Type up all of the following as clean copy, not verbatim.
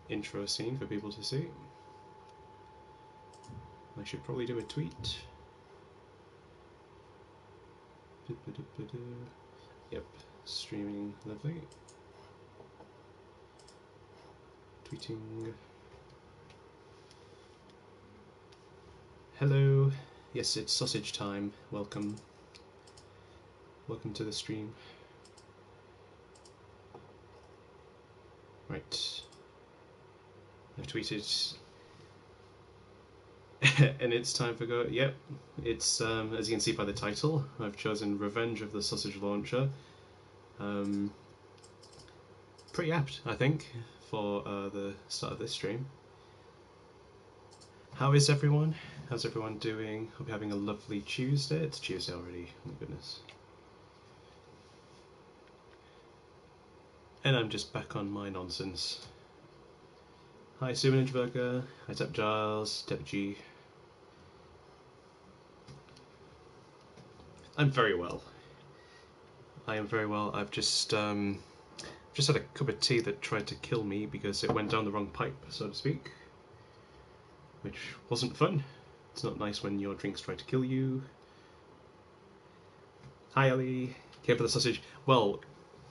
intro scene for people to see. I should probably do a tweet. Yep, streaming, lovely. Tweeting. Hello, yes, it's sausage time. Welcome. Welcome to the stream. Right. I've tweeted and it's time for go. Yep, it's as you can see by the title, I've chosen Revenge of the Sausage Launcher. Pretty apt, I think, for the start of this stream. How is everyone? How's everyone doing? Hope you're having a lovely Tuesday. It's Tuesday already, oh my goodness. And I'm just back on my nonsense. Hi Sumanage hi Tep Giles, Tep G. I'm very well. I am very well. I've just had a cup of tea that tried to kill me because it went down the wrong pipe, so to speak. Which wasn't fun. It's not nice when your drinks try to kill you. Hi Ellie. Here for the sausage. Well,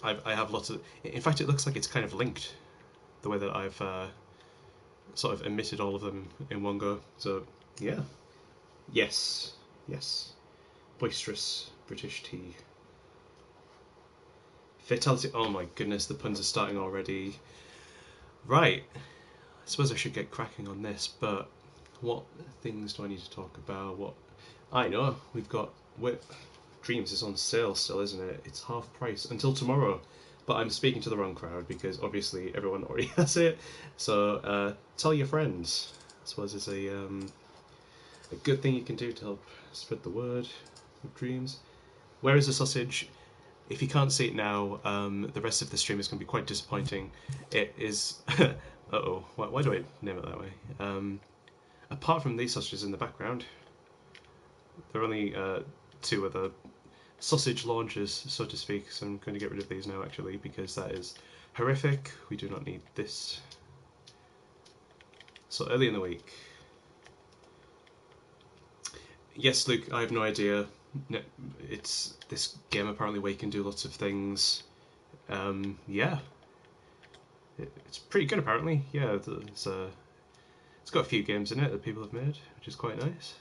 I have lots of... In fact, it looks like it's kind of linked. The way that I've sort of emitted all of them in one go. So, yeah. Yes. Yes. Boisterous British tea. Fatality. Oh my goodness, the puns are starting already. Right. I suppose I should get cracking on this, but what things do I need to talk about? What I know, we've got Dreams is on sale still, isn't it? It's half price until tomorrow. But I'm speaking to the wrong crowd because obviously everyone already has it. So tell your friends. I suppose it's a good thing you can do to help spread the word of Dreams. Where is the sausage? If you can't see it now, the rest of the stream is going to be quite disappointing. It is... uh-oh, why do I name it that way? Apart from these sausages in the background, there are only two other sausage launchers, so to speak, so I'm going to get rid of these now, actually, because that is horrific. We do not need this. So, early in the week. Yes, Luke, I have no idea. It's this game apparently where you can do lots of things. Yeah. It's pretty good apparently. Yeah, it's got a few games in it that people have made, which is quite nice.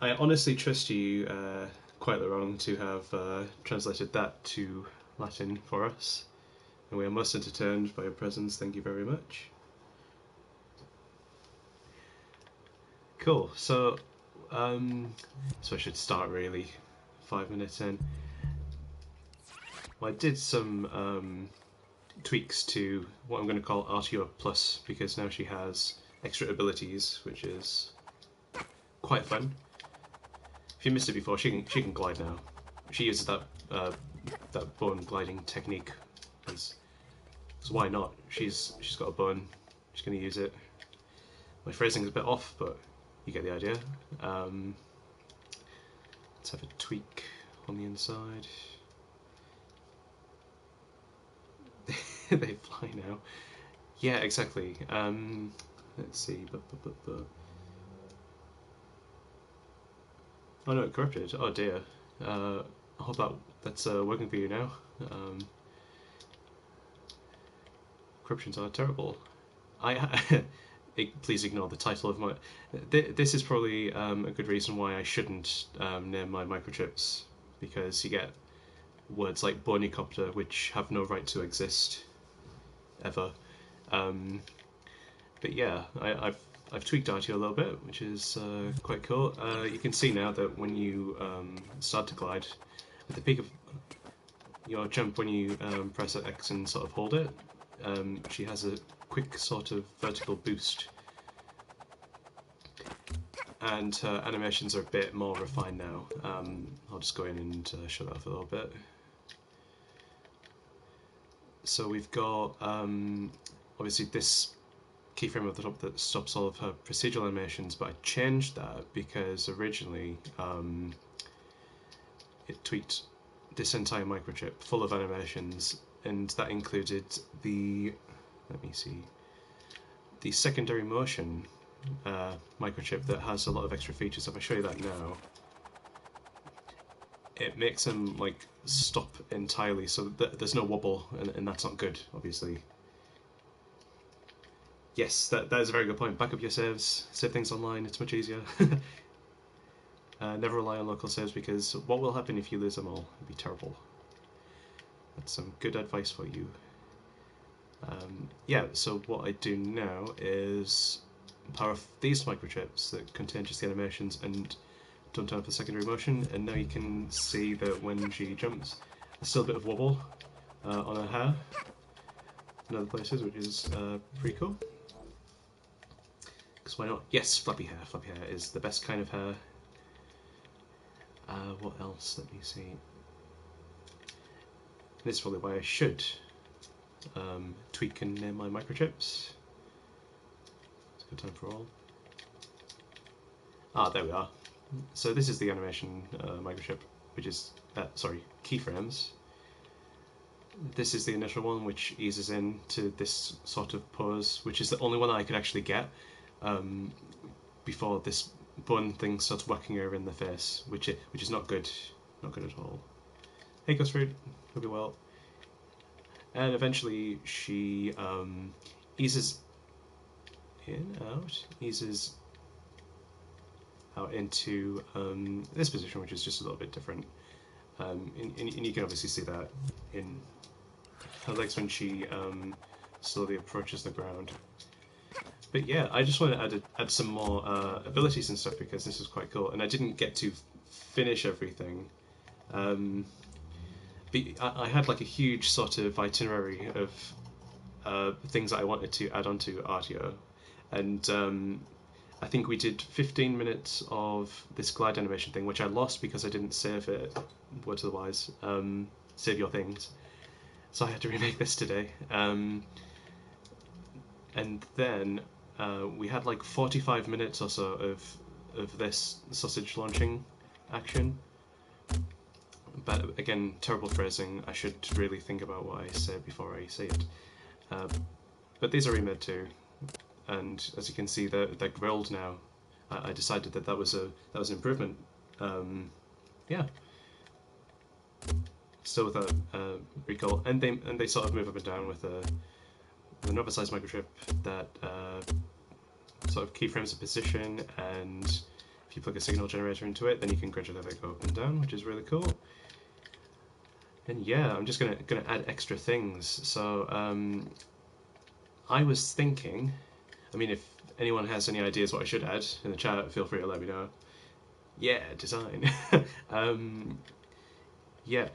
I honestly trust you, quite wrong, to have translated that to Latin for us, and we are most entertained by your presence. Thank you very much. Cool. So I should start really 5 minutes in. Well, I did some tweaks to what I'm going to call Artio Plus, because now she has extra abilities, which is quite fun. If you missed it before, she can glide now. She uses that that bone gliding technique, because why not? She's got a bone. She's going to use it. My phrasing is a bit off, but you get the idea. Let's have a tweak on the inside. They fly now. Yeah, exactly. Let's see. Oh no, it corrupted. Oh dear. I hope that's working for you now. Corruptions are terrible. Please ignore the title of my... This is probably a good reason why I shouldn't name my microchips, because you get words like Bornicopter, which have no right to exist, ever. But yeah, I've tweaked Artio a little bit, which is quite cool. You can see now that when you start to glide, at the peak of your jump, when you press X and sort of hold it, she has a quick sort of vertical boost, and her animations are a bit more refined now. I'll just go in and show that off a little bit. So we've got obviously this keyframe at the top that stops all of her procedural animations, but I changed that because originally it tweaked this entire microchip full of animations, and that included the, let me see, the secondary motion microchip that has a lot of extra features. If I show you that now, it makes them like stop entirely, so there's no wobble, and that's not good, obviously. Yes, that is a very good point. Back up your saves, save things online, it's much easier. Never rely on local saves, because what will happen if you lose them all? It'd be terrible. That's some good advice for you. Yeah, so what I do now is power off these microchips that contain just the animations and don't turn off the secondary motion, and now you can see that when she jumps, there's still a bit of wobble on her hair in other places, which is pretty cool. Because why not? Yes, fluffy hair. Fluffy hair is the best kind of hair. What else? Let me see. This is probably why I should tweak and name my microchips. It's a good time for all. Ah, there we are. So this is the animation microchip, which is, sorry, keyframes. This is the initial one, which eases into this sort of pose, which is the only one I could actually get before this bun thing starts whacking her in the face, which is not good, not good at all. Hey, Ghost Fruit, hope you're well. And eventually she eases out into this position, which is just a little bit different. And you can obviously see that in her legs when she slowly approaches the ground. But yeah, I just want to add some more abilities and stuff, because this is quite cool, and I didn't get to finish everything. But I had like a huge sort of itinerary of things that I wanted to add onto Artio, and I think we did 15 minutes of this glide animation thing, which I lost because I didn't save it, word to the wise, save your things. So I had to remake this today. And then we had like 45 minutes or so of this sausage launching action. But again, terrible phrasing. I should really think about what I say before I say it. But these are remade too, and as you can see, they're grilled now. I decided that was an improvement. Yeah. Still with a recall, and they sort of move up and down with an oversized microchip that sort of keyframes the position, and if you plug a signal generator into it, then you can gradually let it go up and down, which is really cool. And yeah, I'm just gonna add extra things. So I was thinking, I mean, if anyone has any ideas what I should add in the chat, feel free to let me know. Yeah, design. Yeah,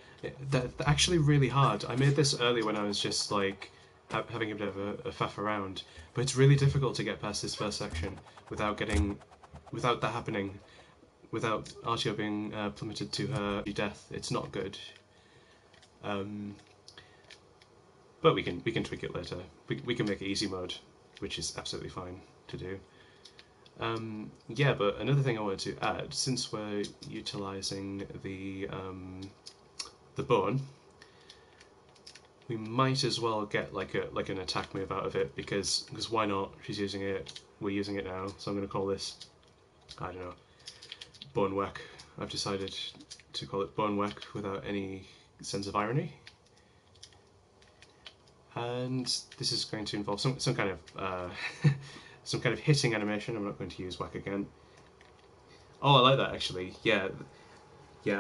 they're actually really hard. I made this earlier when I was just like having a bit of a faff around, but it's really difficult to get past this first section without that happening, without Artio being plummeted to her death. It's not good. But we can tweak it later. We can make it easy mode, which is absolutely fine to do. Yeah, but another thing I wanted to add, since we're utilising the bone, we might as well get like an attack move out of it, because why not? She's using it, we're using it now, so I'm going to call this, I don't know, bone whack. I've decided to call it bone whack without any sense of irony. And this is going to involve some kind of some kind of hitting animation. I'm not going to use whack again. Oh, I like that actually. Yeah,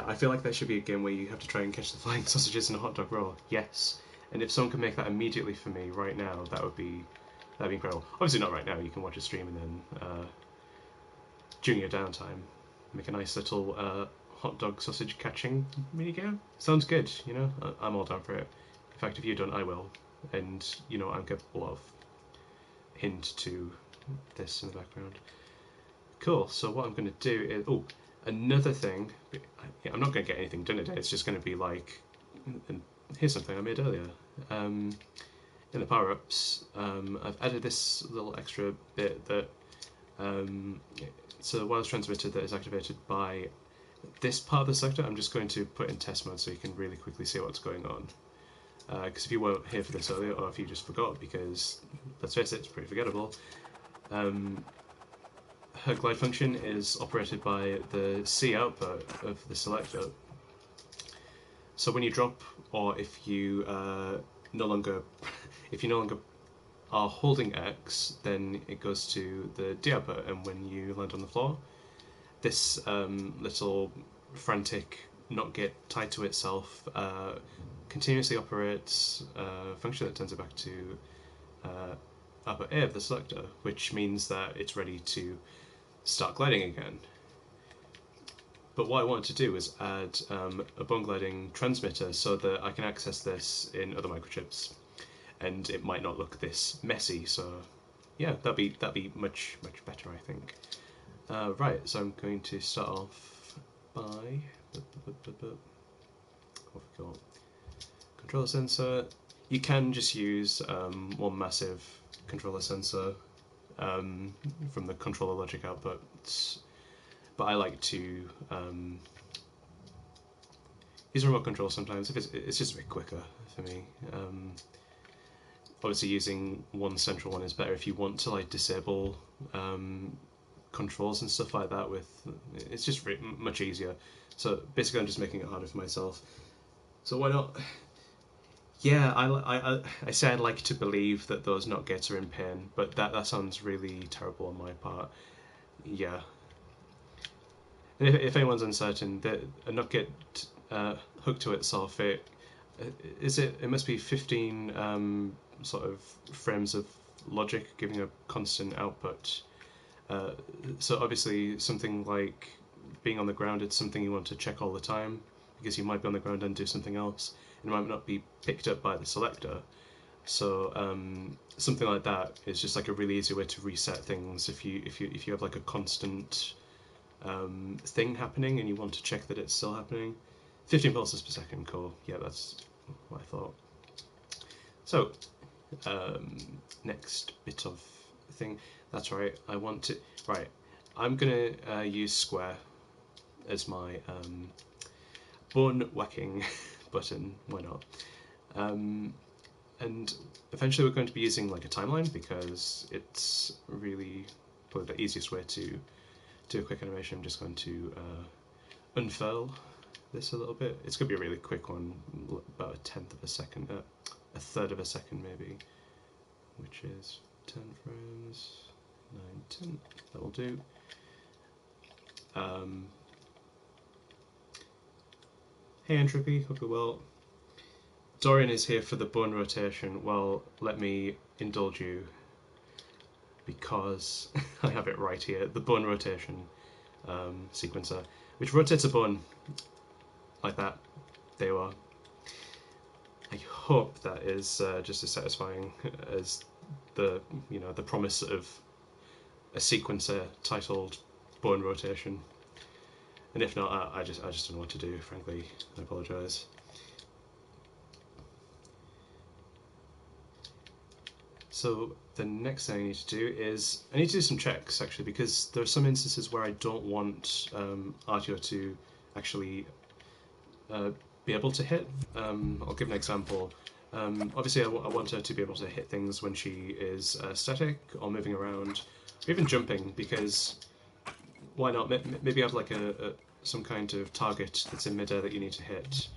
I feel like there should be a game where you have to try and catch the flying sausages in a hot dog roll. Yes, and if someone can make that immediately for me right now, that'd be incredible. Obviously not right now. You can watch a stream and then during your downtime, make a nice little hot dog sausage catching minigame. Sounds good. You know, I'm all down for it. In fact, if you don't, I will. And you know, I'm capable of hint to this in the background. Cool. So what I'm going to do is another thing. I'm not going to get anything done today. It's just going to be like, and here's something I made earlier. In the power-ups, I've added this little extra bit that it's a wireless transmitter that is activated by This part of the selector I'm just going to put in test mode so you can really quickly see what's going on. Because if you weren't here for this earlier, or if you just forgot, because let's face it, it's pretty forgettable, her glide function is operated by the C output of the selector. So when you drop, or if you no longer are holding X, then it goes to the D output, and when you land on the floor, this little frantic not get tied to itself continuously operates a function that turns it back to output A of the selector, which means that it's ready to start gliding again. But what I wanted to do was add a bone gliding transmitter so that I can access this in other microchips, and it might not look this messy. So yeah, that'd be much better, I think. Right, so I'm going to start off by what have we got? Controller sensor. You can just use one massive controller sensor from the controller logic outputs, but I like to use remote control sometimes if it's just a bit quicker for me. Obviously, using one central one is better if you want to like disable controls and stuff like that. It's just much easier. So basically, I'm just making it harder for myself. So why not? Yeah, I say I'd like to believe that those not gates are in pain, but that sounds really terrible on my part. Yeah. And if anyone's uncertain, that a not gate hooked to itself, it must be 15 sort of frames of logic giving a constant output. So obviously something like being on the ground, it's something you want to check all the time, because you might be on the ground and do something else, and it might not be picked up by the selector. So something like that is just like a really easy way to reset things if you have like a constant thing happening and you want to check that it's still happening. 15 pulses per second, cool. Yeah, that's what I thought. So next bit of thing. That's right. I want to. Right. I'm gonna use square as my bone whacking button. Why not? And eventually we're going to be using like a timeline because it's really probably the easiest way to do a quick animation. I'm just going to unfurl this a little bit. It's going to be a really quick one, about a tenth of a second, a third of a second maybe, which is 10 frames, 9, 10, that will do. Hey Entropy, hope you're well. Dorian is here for the bone rotation. Well, let me indulge you because I have it right here. The bone rotation sequencer, which rotates a bone like that. There you are. I hope that is just as satisfying as the promise of a sequencer titled bone rotation. And if not, I just don't know what to do. Frankly, I apologise. So the next thing I need to do is I need to do some checks actually, because there are some instances where I don't want Artio to actually be able to hit. I'll give an example. Obviously, I want her to be able to hit things when she is static or moving around, or even jumping. Because why not? Maybe have like some kind of target that's in midair that you need to hit.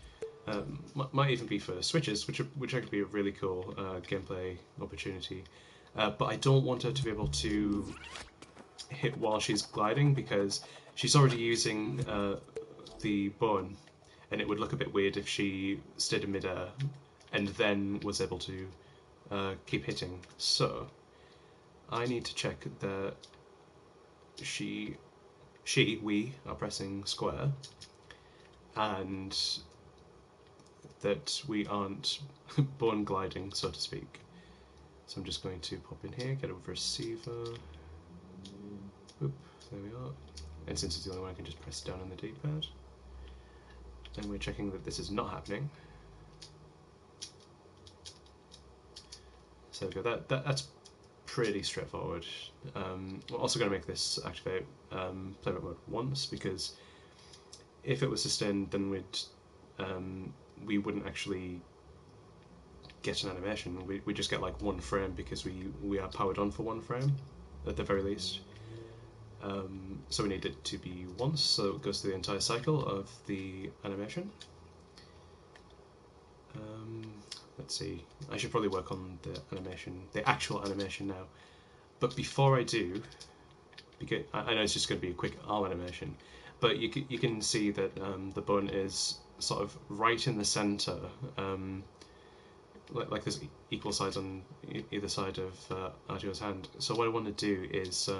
Might even be for switches, which could be a really cool gameplay opportunity. But I don't want her to be able to hit while she's gliding, because she's already using the bone, and it would look a bit weird if she stayed in midair and then was able to keep hitting. So I need to check that we are pressing square, and that we aren't bone gliding, so to speak. So I'm just going to pop in here, get a receiver. Oop, there we are. And since it's the only one, I can just press down on the D-pad. And we're checking that this is not happening. So there we go. That's pretty straightforward. We're also going to make this activate playback mode once, because if it was sustained, then we wouldn't actually get an animation. We just get like one frame because we are powered on for one frame at the very least. So we need it to be once, so it goes through the entire cycle of the animation. Let's see, I should probably work on the animation, the actual animation now. But before I do, because I know it's just going to be a quick arm animation, but you can see that the bone is sort of right in the center, like there's equal sides on either side of Artio's hand. So what I want to do is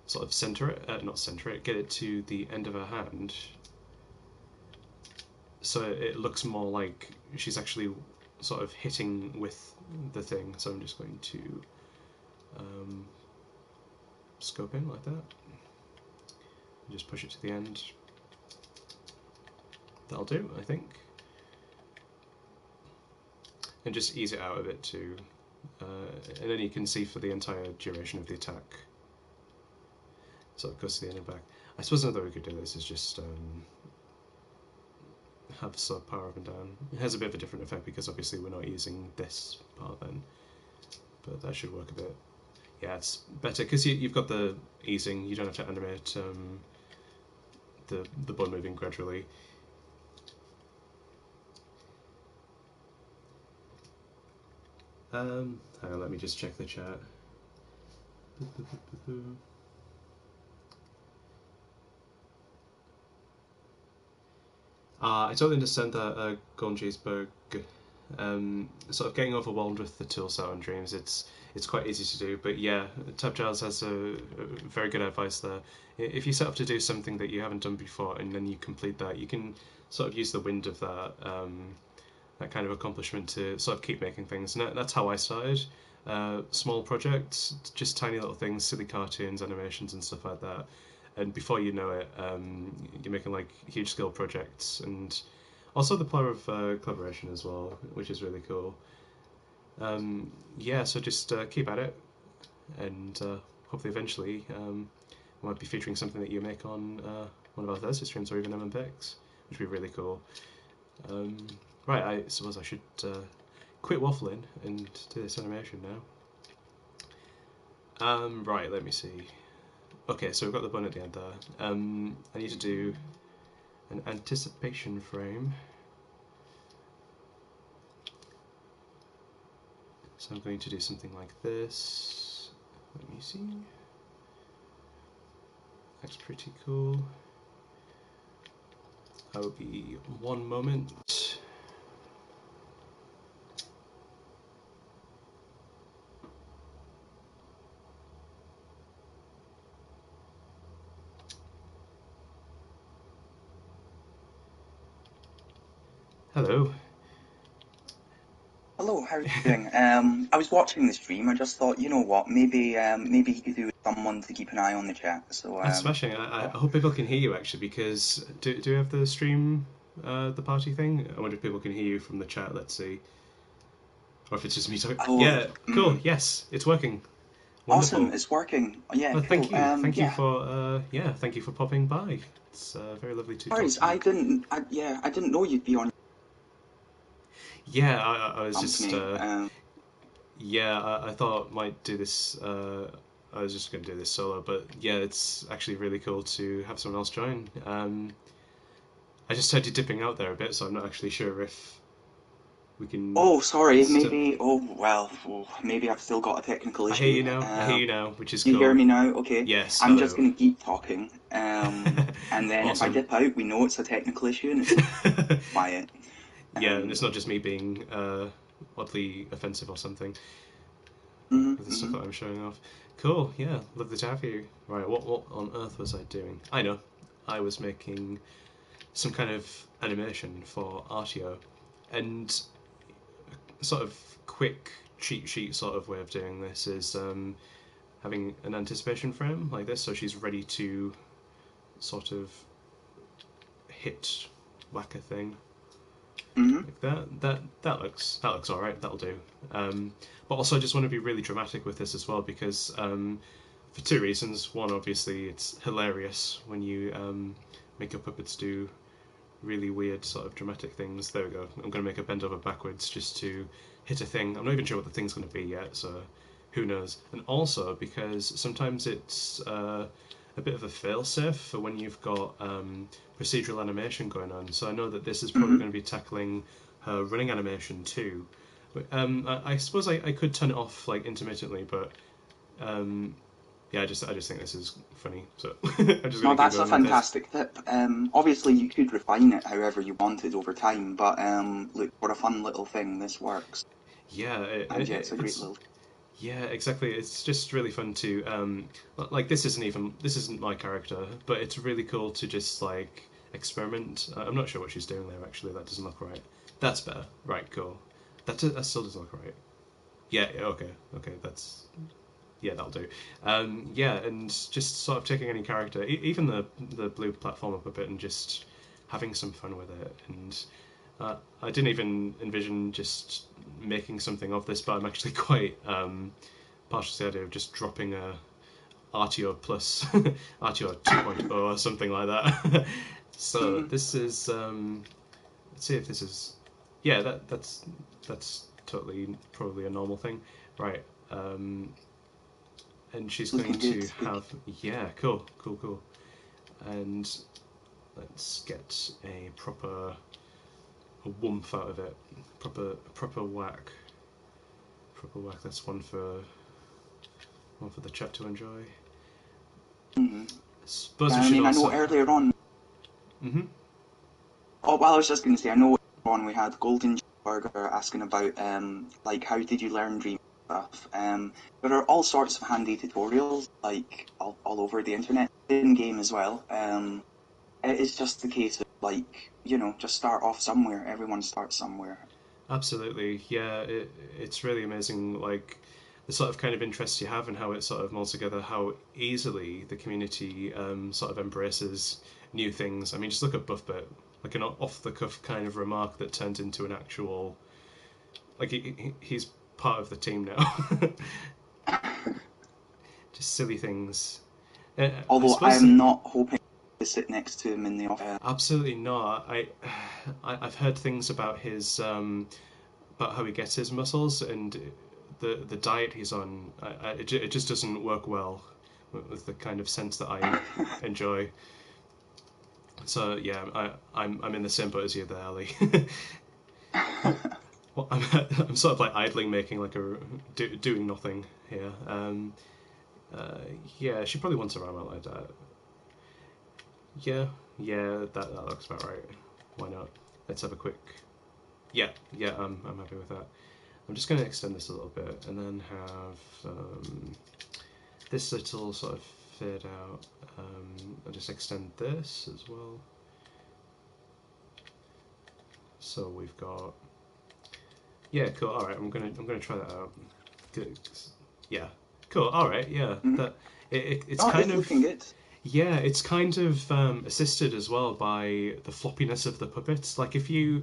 sort of center it, not center it, get it to the end of her hand, so it looks more like she's actually sort of hitting with the thing. So I'm just going to scope in like that, and just push it to the end. That'll do, I think. And just ease it out a bit too. And then you can see for the entire duration of the attack. So it goes to the end and back. I suppose another way we could do this is just have sub power up and down. It has a bit of a different effect because obviously we're not using this part then. But that should work a bit. Yeah, it's better because you've got the easing. You don't have to animate the bone moving gradually. Hang on, let me just check the chat. I totally understand that, Gonji's bug. Sort of getting overwhelmed with the toolset on Dreams, it's quite easy to do, but yeah, Tab Giles has a very good advice there. If you set up to do something that you haven't done before and then you complete that, you can sort of use the wind of that that kind of accomplishment to sort of keep making things. And that's how I started. Small projects, just tiny little things, silly cartoons, animations and stuff like that. And before you know it, you're making like huge scale projects, and also the power of collaboration as well, which is really cool. Yeah, so just keep at it, and hopefully eventually we might be featuring something that you make on one of our Thursday streams or even MMPix, which would be really cool. Right, I suppose I should quit waffling and do this animation now. Right, let me see. Okay, so we've got the bun at the end there. I need to do an anticipation frame. So I'm going to do something like this. Let me see. That's pretty cool. I will be one moment. Hello. Hello, how are you doing? I was watching the stream. I just thought, you know what, maybe you could do with someone to keep an eye on the chat. So That's smashing. I hope people can hear you actually, because do we have the stream, the party thing? I wonder if people can hear you from the chat. Let's see. Or if it's just me talking. Yeah, cool. Yes, it's working. Wonderful. Awesome, it's working. Yeah, well, cool. Thank you. Thank you yeah. for thank you for popping by. It's very lovely to Sorry, talk to you. I didn't know you'd be on Yeah, I was company. just yeah, I thought might do this. I was just going to do this solo, but yeah, it's actually really cool to have someone else join. I just heard you dipping out there a bit, so I'm not actually sure if we can. Oh, sorry, maybe. Oh, well, maybe I've still got a technical I hear issue. you now. I hear you now, which is You hear cool. me now? Okay. Yes. I'm just Hello. going to keep talking. And then if I Awesome. dip out, we know it's a technical issue and it's quiet. Yeah, and it's not just me being oddly offensive or something with the stuff that I'm showing off. Cool, yeah, lovely to have you. Right, what on earth was I doing? I know, I was making some kind of animation for Artio, and a sort of quick cheat sheet sort of way of doing this is having an anticipation frame like this, so she's ready to sort of hit whack a thing. Like that looks all right. That'll do. But also, I just want to be really dramatic with this as well because for two reasons. One, obviously, it's hilarious when you make your puppets do really weird sort of dramatic things. There we go. I'm going to make a bend over backwards just to hit a thing. I'm not even sure what the thing's going to be yet, so who knows. And also because sometimes it's a bit of a failsafe for when you've got procedural animation going on. So I know that this is probably going to be tackling her running animation too. But, I suppose I could turn it off like intermittently, but yeah, I just think this is funny, so I'm just No, going to keep that's a going with this. fantastic tip. Obviously, you could refine it however you wanted over time, but look, for a fun little thing, this works. Yeah, And yeah, it's a great it's little. yeah, exactly. It's just really fun to like this isn't my character, but it's really cool to just like experiment. I'm not sure what she's doing there actually. That doesn't look right. That's better. Right, cool. That still doesn't look right. Yeah, okay, okay. That's yeah, that'll do. Yeah, and just sort of taking any character, even the blue platform up a bit, and just having some fun with it. And I didn't even envision just making something of this, but I'm actually quite partial to the idea of just dropping a Artio plus Artio 2.0 or something like that. So Mhm. this is let's see if this is yeah that's totally probably a normal thing, right? And she's going Looking good. to have yeah, cool, and let's get a woomph out of it, proper whack. That's one for the chat to enjoy. Hmm. Suppose Yeah, we I should mean, I know also. earlier on. Mm-hmm. Oh, well, I was just going to say, I know earlier on we had Golden Burger asking about like how did you learn Dream stuff. There are all sorts of handy tutorials like all over the internet, in game as well. It's just the case of like just start off somewhere. Everyone starts somewhere. Absolutely, yeah. It's really amazing, like the sort of kind of interests you have and how it sort of molds together. How easily the community sort of embraces new things. I mean, just look at Buffbit, like an off the cuff kind of remark that turned into an actual like he's part of the team now. Just silly things. I Although I suppose am not hoping to sit next to him in the office. absolutely not. I've heard things about his about how he gets his muscles and the diet he's on. It just doesn't work well with the kind of sense that I enjoy. So yeah, I'm in the same boat as you there, Ali. Well, I'm sort of like idling, making like doing nothing here. Uh, yeah, she probably wants a ramen like that. Yeah, yeah, that looks about right. Why not? Let's have a quick. Yeah, yeah, I'm happy with that. I'm just going to extend this a little bit and then have this little sort of fade out. I'll just extend this as well. So we've got yeah, cool. All right, I'm gonna try that out. Good. Yeah, cool. All right, yeah, Mhm. that it's Oh, kind it's of looking good. yeah, it's kind of assisted as well by the floppiness of the puppets. Like if you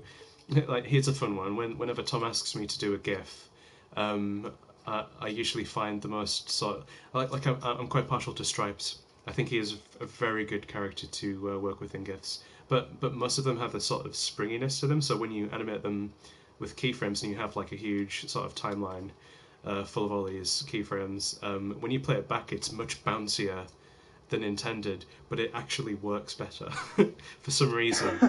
like, here's a fun one. Whenever Tom asks me to do a GIF, um, I usually find the most sort of, I'm quite partial to Stripes. I think he is a very good character to work with in GIFs. But most of them have this sort of springiness to them. So when you animate them with keyframes and you have like a huge sort of timeline full of all these keyframes, when you play it back, it's much bouncier than intended, but it actually works better for some reason.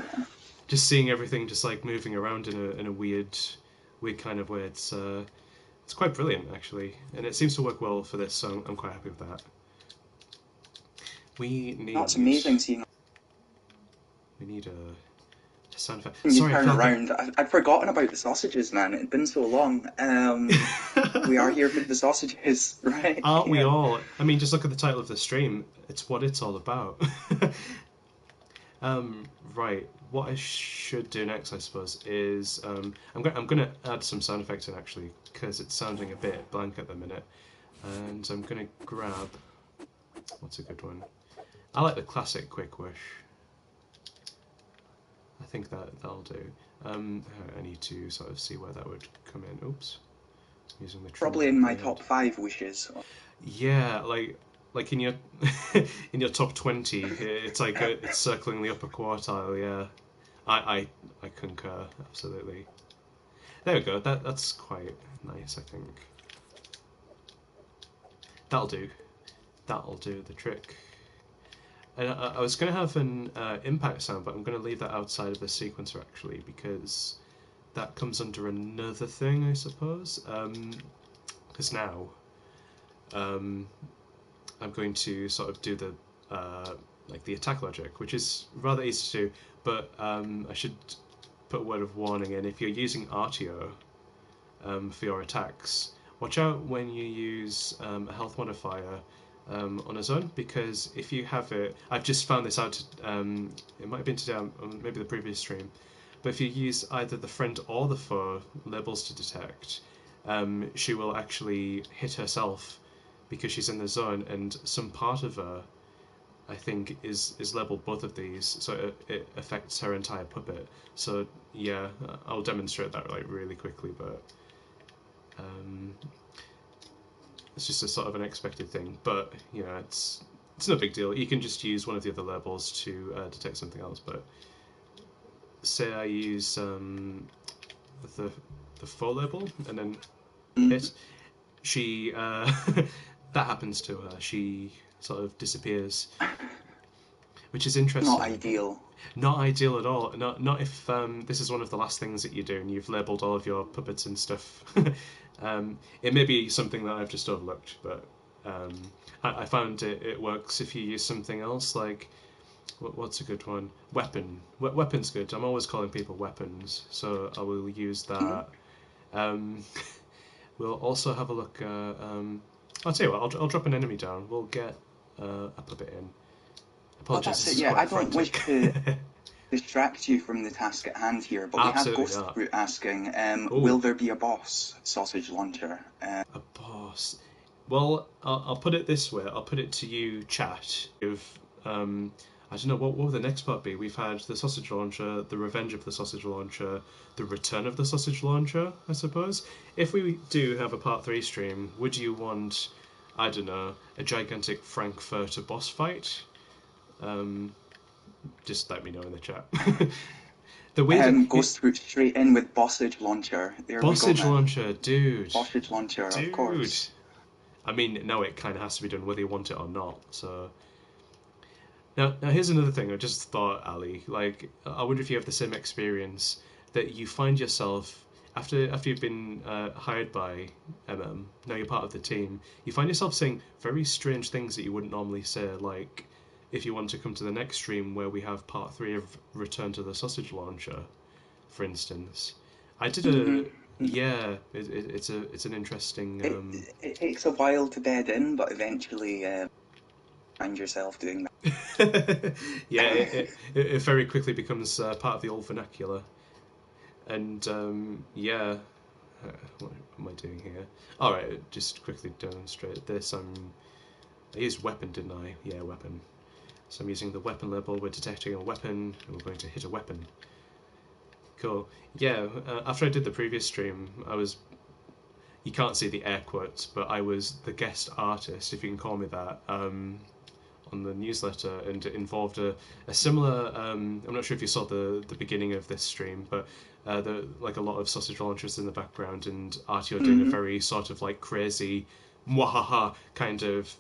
Just seeing everything just like moving around in a weird kind of way. It's quite brilliant actually, and it seems to work well for this. So I'm quite happy with that. We That's need amazing seeing we need a sound effect. you Sorry, I turn feel like around. I'd forgotten about the sausages, man. It'd been so long. We are I. here for the sausages, right? Aren't we Yeah. all? I mean, just look at the title of the stream. It's what it's all about. Right. What I should do next, I suppose, is I'm gonna add some sound effects in actually because it's sounding a bit blank at the minute, and I'm gonna grab what's a good one. I like the classic quick wish. I think that'll do. I need to sort of see where that would come in. Oops, using the trim Probably wheel in at my the end. top 5 wishes. Yeah, like like in your in your top 20, it's like it's circling the upper quartile. Yeah, I concur absolutely. There we go. That's quite nice. I think that'll do. That'll do the trick. And I was going to have an impact sound, but I'm going to leave that outside of the sequencer actually because that comes under another thing, I suppose. Because now um, I'm going to sort of do the like the attack logic, which is rather easy to do. But I should put a word of warning in: if you're using Artio for your attacks, watch out when you use a health modifier on a zone, because if you have it, I've just found this out. It might have been today, or maybe the previous stream. But if you use either the friend or the foe labels to detect, she will actually hit herself because she's in the zone, and some part of her, I think, is labeled both of these, so it affects her entire puppet. So yeah, I'll demonstrate that like really quickly, but um, it's just a sort of an expected thing. But you know, it's no big deal. You can just use one of the other labels to detect something else. But say I use the the foe label and then hit, she that happens to her. She sort of disappears, which is Not interesting. ideal. Not ideal at all. Not if this is one of the last things that you do and you've labelled all of your puppets and stuff. It may be something that I've just overlooked, but I found it works if you use something else. Like what's a good one? Weapon. Weapon's good. I'm always calling people weapons, so I will use that. Um, we'll also have a look at. I'll tell you what. I'll drop an enemy down. We'll get a puppet in. Oh, Apologies, that's this it. is Yeah, I quite don't wish frantic. to distract you from the task at hand here, but we had Absolutely Ghost not. Fruit asking, will Oh, there be a boss sausage launcher? a boss. Well, I'll put it this way. I'll put it to you, chat. If I don't know what will the next part be. We've had the sausage launcher, the revenge of the sausage launcher, the return of the sausage launcher. I suppose. If we do have a part 3 stream, would you want, I don't know, a gigantic Frankfurter boss fight? Um, just let me know in the chat. The weird Ghost Fruit straight in with bossage launcher. There we go, bossage man. launcher, dude, Bossage launcher, of dude. course. I mean, now it kind of has to be done whether you want it or not. So now here's another thing. I just thought, Ali. Like, I wonder if you have the same experience that you find yourself after you've been hired by MM. Now you're part of the team. You find yourself saying very strange things that you wouldn't normally say. Like, if you want to come to the next stream where we have part 3 of Return to the Sausage Launcher, for instance. I did a yeah. It's an interesting. It, it takes a while to bed in, but eventually find yourself doing Yeah, that. it very quickly becomes part of the old vernacular. And yeah, what am I doing here? All right, just quickly demonstrate this. I used weapon, didn't I? Yeah, weapon. So I'm using the weapon label. We're detecting a weapon, and we're going to hit a weapon. Cool. Yeah. After I did the previous stream, I was. You can't see the air quotes, but I was the guest artist, if you can call me that. On the newsletter, and it involved a similar. I'm not sure if you saw the beginning of this stream, but the like a lot of sausage launchers in the background, and Artio doing a very sort of like crazy, mwahaha kind of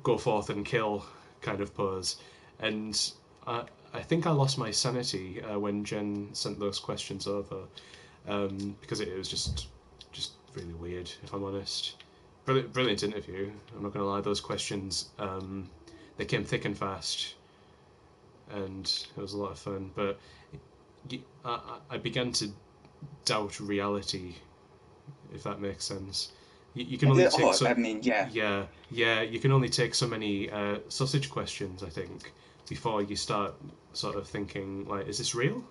go forth and kill kind of pose, and I think I lost my sanity when Jen sent those questions over, because it was just really weird, if I'm honest. Brilliant interview. I'm not going to lie. Those questions. They came thick and fast, and it was a lot of fun. But I began to doubt reality, if that makes sense. You can only take Oh, so I mean, yeah. yeah. You can only take so many sausage questions, I think, before you start sort of thinking like, is this real?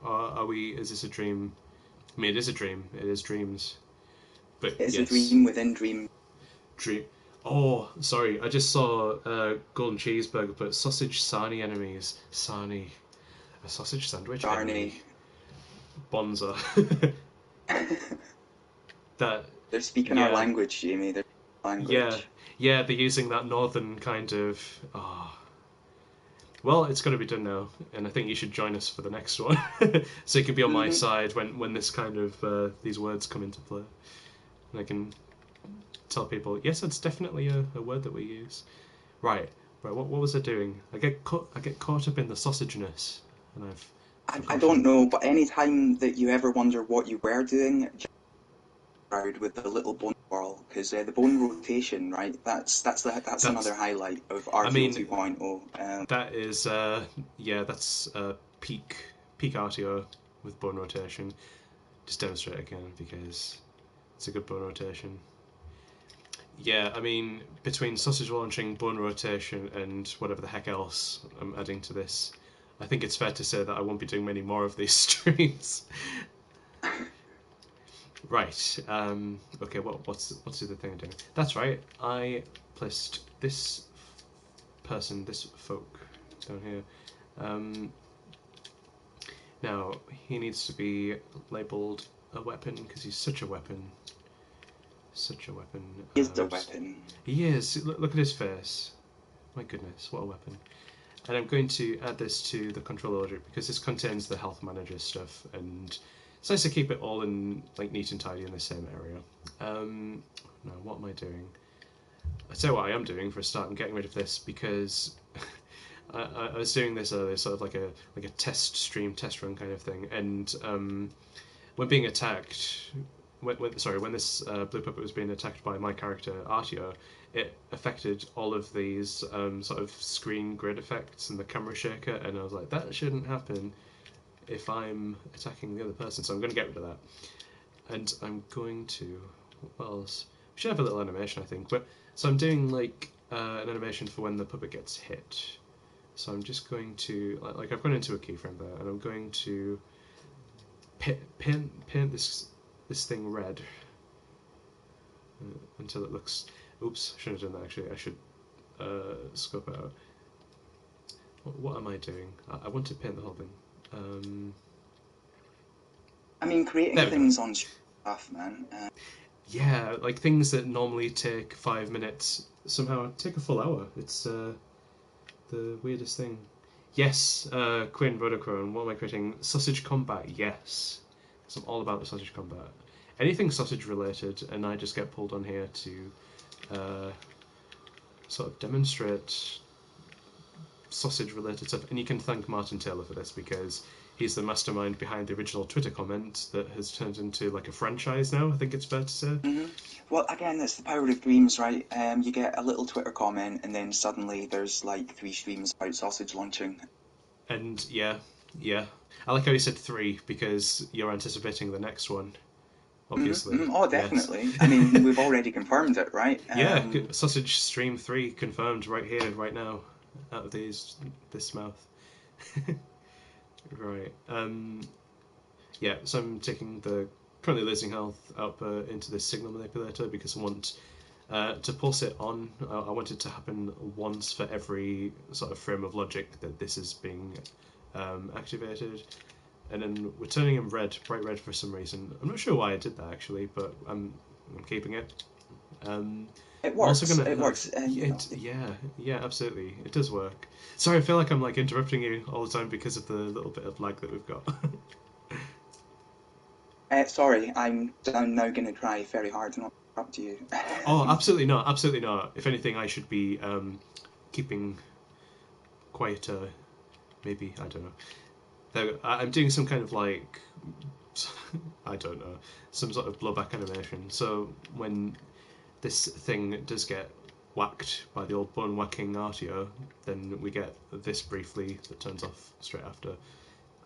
Or are we? Is this a dream? I mean, it is a dream. It is dreams. But It's a yes, dream within dream. dream. Oh, sorry. I just saw golden cheeseburger, but sausage sarnie enemies. Sarnie, a sausage sandwich enemy. Darnay. Bonza. That, They're speaking our yeah, language, Jamie. Yeah, language. yeah, they're using that northern kind of. Oh. Well, it's got to be done now, and I think you should join us for the next one, so you can be on my Hmm. side when this kind of these words come into play, and I can tell people, yes, it's definitely a word that we use. Right, right. What was I doing? I get caught up in the sausageness, and I've I don't forgotten. know, but any time that you ever wonder what you were doing, just crowd with the little bone whirl, because the bone rotation, right? That's That's. another highlight of I RTO mean, 2.0. that is. Yeah, that's peak Artio with bone rotation. Just demonstrate again because it's a good bone rotation. Yeah, I mean, between sausage launching, bone rotation, and whatever the heck else I'm adding to this, I think it's fair to say that I won't be doing many more of these streams. Right. Okay. What's the other thing I'm doing? That's right. I placed this person, this folk, down here. Um, Now he needs to be labelled a weapon because he's such a weapon. Such a weapon. Is the weapon. He is. Look at his face. My goodness, what a weapon. And I'm going to add this to the control object because this contains the health manager stuff, and it's nice to keep it all in like neat and tidy in the same area. Now, what am I doing? I tell you what I am doing for a start. I'm getting rid of this because I was doing this earlier, sort of like a test stream, test run kind of thing, and when being attacked, when this blue puppet was being attacked by my character Artio, it affected all of these sort of screen grid effects and the camera shaker, and I was like, that shouldn't happen if I'm attacking the other person, so I'm going to get rid of that. And I'm going to, what else? We should have a little animation, I think. But so I'm doing like an animation for when the puppet gets hit. So I'm just going to like I've gone into a keyframe there, and I'm going to paint this thing red until it looks. Oops, I shouldn't have done that. Actually, I should scope it out. What am I doing? I want to paint the whole thing. I mean, creating There we go. things on stuff, man. Yeah, like things that normally take 5 minutes somehow take a full hour. It's the weirdest thing. Yes, Quinn Vodacron, what am I creating? Sausage combat, yes. Because I'm all about the sausage combat. Anything sausage related, and I just get pulled on here to sort of demonstrate sausage related stuff. And you can thank Martin Taylor for this because he's the mastermind behind the original Twitter comment that has turned into like a franchise now, I think it's fair to say. Hmm. Well, again, that's the power of dreams, right? You get a little Twitter comment, and then suddenly there's like 3 streams about sausage launching. And yeah, yeah. I like how you said 3 because you're anticipating the next one, Hmm. obviously. Hmm. Oh, Yes. definitely. I mean, we've already confirmed it, right? Yeah, Sausage Stream 3 confirmed right here, right now, out of this mouth. Right. Yeah, so I'm taking the currently losing health output into this signal manipulator because I want to pulse it on. I want it to happen once for every sort of frame of logic that this is being activated. And then we're turning him red, bright red for some reason. I'm not sure why I did that actually, but I'm keeping it. Um, It I'm also works. gonna It have works. yeah, absolutely, it does work. Sorry, I feel like I'm like interrupting you all the time because of the little bit of lag that we've got. Sorry, I'm now going to try very hard not to interrupt you. Oh, absolutely not, absolutely not. If anything, I should be keeping quieter. Maybe I don't know. I'm doing some kind of like I don't know, some sort of blowback animation. So when this thing does get whacked by the old bone whacking Artio, then we get this briefly that turns off straight after.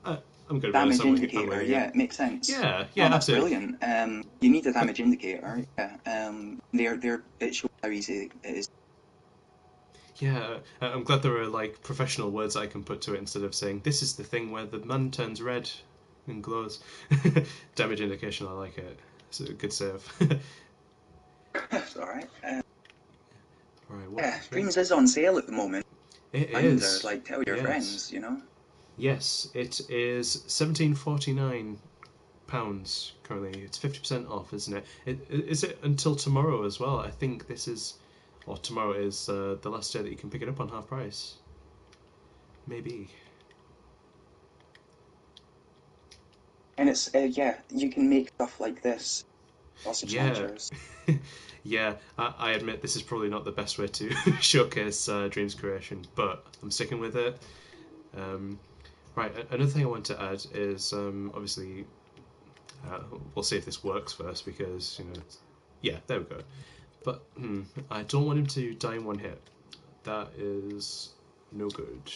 I'm going to be honest, Damage I'm indicator, winging yeah, it. it makes sense. Yeah, Oh, yeah, that's absolutely. brilliant. You need a damage indicator. Yeah. It shows how easy it is. Yeah, I'm glad there are like professional words I can put to it instead of saying this is the thing where the man turns red and glows. Damage indication, I like it. It's a good save. That's all right. Right, what Yeah, was I? Dreams is on sale at the moment. It Reminder, is. like tell your Yes. friends. Yes, it is 17.49 £5 currently. It's 50% off, isn't it? Is it until tomorrow as well? I think this is, or tomorrow is the last day that you can pick it up on half price. Maybe. And it's yeah, you can make stuff like this, sausage Yeah. launchers. Yeah, I admit this is probably not the best way to showcase Dream's creation, but I'm sticking with it. Um, right, another thing I want to add is obviously we'll see if this works first because yeah, there we go. But I don't want him to die in one hit. That is no good.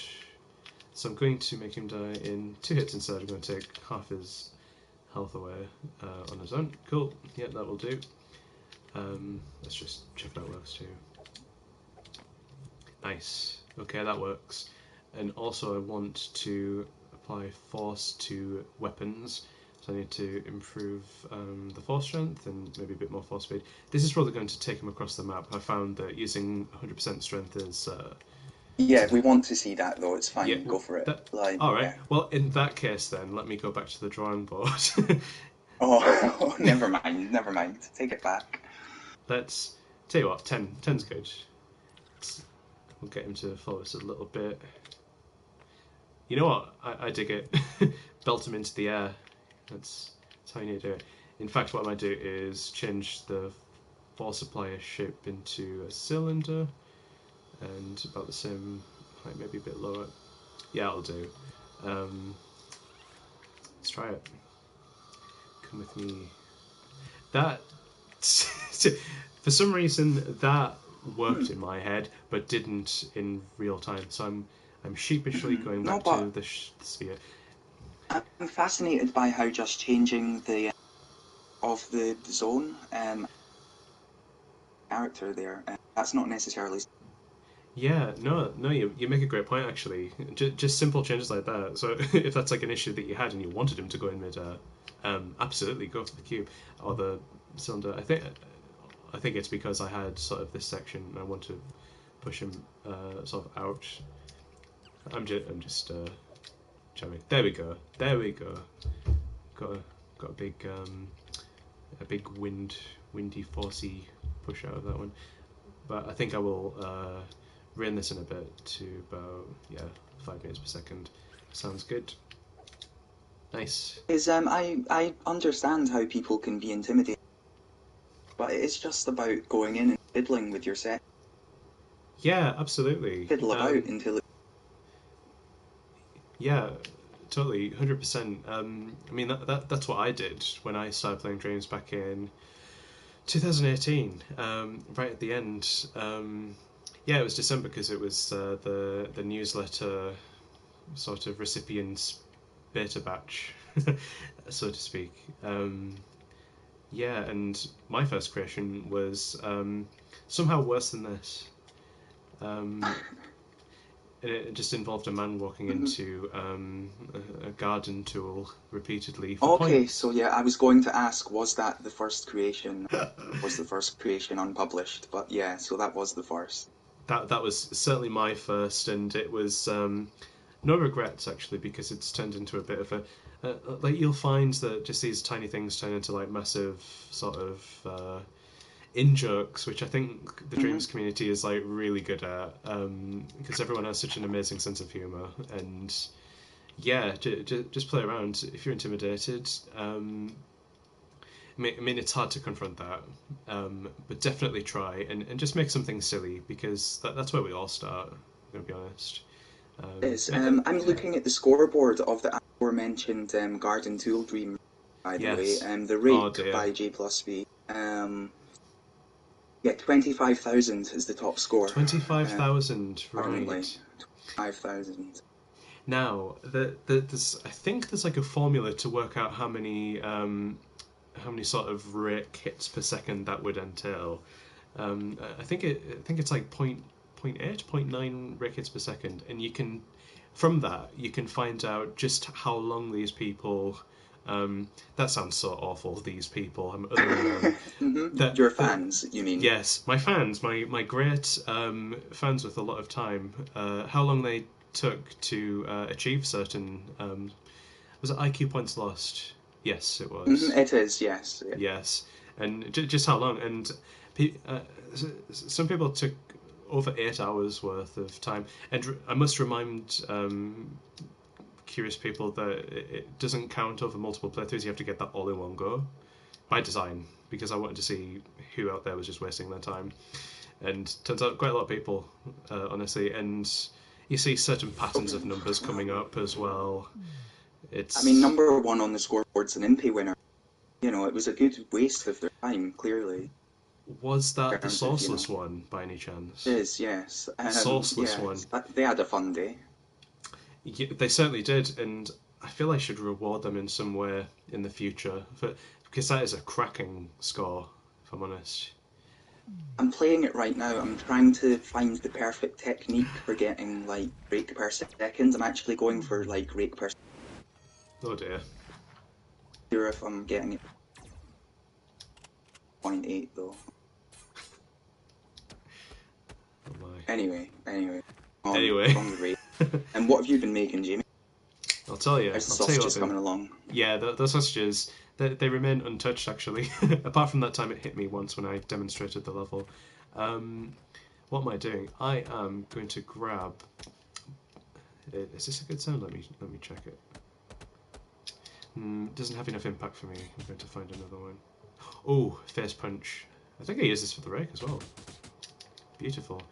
So I'm going to make him die in 2 hits instead. I'm going to take half his health away on his own. Cool. Yeah, that will do. Let's just check if that works too. Nice. Okay, that works. And also I want to apply force to weapons. So I need to improve the force strength and maybe a bit more force speed. This is probably going to take him across the map. I found that using 100% strength is... Yeah, if we want to see that though, it's yeah, fine. Go for it. Like, all right. yeah. Well, in that case then, let me go back to the drawing board. Oh, never mind. Never mind. Take it back. Let's tell you what. 10's good. We'll get him to follow us a little bit. You know what? I dig it. Belt him into the air. That's how you need to do it. In fact, what I might do is change the force applier shape into a cylinder and about the same height, maybe a bit lower. Yeah, it'll do. Let's try it. Come with me. That for some reason that worked in my head, but didn't in real time. So I'm sheepishly going back to the sphere. I'm fascinated by how just changing the of the zone character there. That's not necessarily. Yeah, no, you make a great point actually. Just simple changes like that. So if that's like an issue that you had and you wanted him to go in mid-air, absolutely go for the cube or the cylinder. I think it's because I had sort of this section and I want to push him sort of out. I'm just jamming. There we go. Got a big windy forcey push out of that one. But I think I will rein this in a bit to about 5 meters per second. Sounds good. Nice. I understand how people can be intimidated, but it's just about going in and fiddling with your set. Yeah, absolutely. Fiddle about until it. Yeah, totally, 100%. I mean that's what I did when I started playing Dreams back in 2018. Right at the end. Yeah, it was December because it was the newsletter sort of recipients beta batch, so to speak. Yeah, and my first creation was somehow worse than this. It just involved a man walking into a garden tool repeatedly for points. So yeah, I was going to ask, was that the first creation? Was the first creation unpublished? But yeah, so that was the first. That was certainly my first, and it was no regrets actually because it's turned into a bit of a like you'll find that just these tiny things turn into like massive sort of in jokes, which I think the Dreams community is like really good at because everyone has such an amazing sense of humor. And yeah, just play around if you're intimidated. I mean, it's hard to confront that, but definitely try and just make something silly because that's where we all start. I'm going to be honest. I'm looking at the scoreboard of the aforementioned Garden Tool Dream, by the way. The rate by J plus B. Yeah, 25,000 is the top score. 25,000, right? 25,000. Now, there's I think there's like a formula to work out how many sort of rake hits per second that would entail. I think it's like 0.8, 0.9 rake hits per second, and you can from that you can find out just how long these people. That sounds so awful. These people, Your fans, you mean? Yes, my fans, my great fans with a lot of time. How long they took to achieve certain was it IQ points lost? Yes, it was. It is, yes. Yeah. Yes, and just how long? And some people took over 8 hours worth of time. And I must remind curious people that it doesn't count over multiple playthroughs. You have to get that all in one go by design, because I wanted to see who out there was just wasting their time. And turns out quite a lot of people, honestly. And you see certain patterns of numbers coming up as well. I mean, It's number one on the scoreboard's an Impy winner. You know, it was a good waste of their time, clearly, Was in that the terms of, you know. sourceless one by any It chance? is, yes. The sourceless one. Yes, they had a fun day. Yeah, they certainly did, and I feel I should reward them in some way in the future, because that is a cracking score, if I'm honest. I'm playing it right now. I'm trying to find the perfect technique for getting, like, rake per second. I'm actually going for, like, rake per Oh dear. second if I'm getting it 0.8, though. Oh my. Anyway, Anyway, on the rate. And what have you been making, Jamie? I'll tell you. How's the I'll tell you what. sausages coming along? Yeah, the sausages. They remain untouched actually. Apart from that time it hit me once when I demonstrated the level. Um, what am I doing? I am going to grab. Is this a good sound? Let me check it. Doesn't have enough impact for me. I'm going to find another one. Oh, face punch. I think I use this for the rake as well. Beautiful.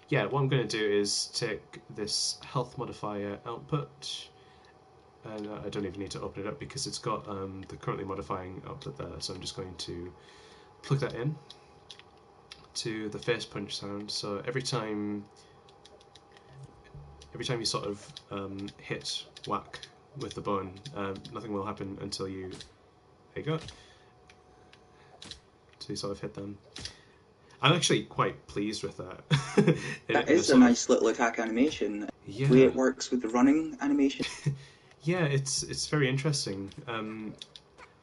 Yeah, what I'm going to do is take this health modifier output, and I don't even need to open it up because it's got the currently modifying output there. So I'm just going to plug that in to the face punch sound. So every time you sort of hit whack with the bone, nothing will happen until you. There you go. So you sort of hit them. I'm actually quite pleased with that. That is a nice little attack animation. Yeah. The way it works with the running animation. Yeah, it's very interesting.